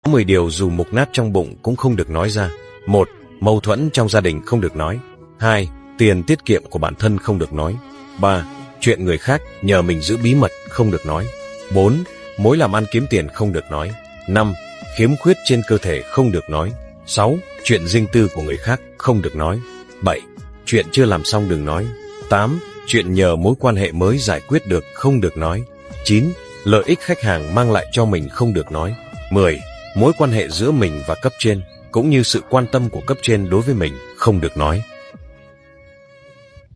Có 10 điều dù mục nát trong bụng cũng không được nói ra. 1. Mâu thuẫn trong gia đình không được nói. 2. Tiền tiết kiệm của bản thân không được nói. 3. Chuyện người khác nhờ mình giữ bí mật không được nói. 4. Mối làm ăn kiếm tiền không được nói. 5. Khiếm khuyết trên cơ thể không được nói. 6. Chuyện riêng tư của người khác không được nói. 7. Chuyện chưa làm xong đừng nói. 8. Chuyện nhờ mối quan hệ mới giải quyết được không được nói. 9. Lợi ích khách hàng mang lại cho mình không được nói. 10. Mối quan hệ giữa mình và cấp trên, cũng như sự quan tâm của cấp trên đối với mình không được nói.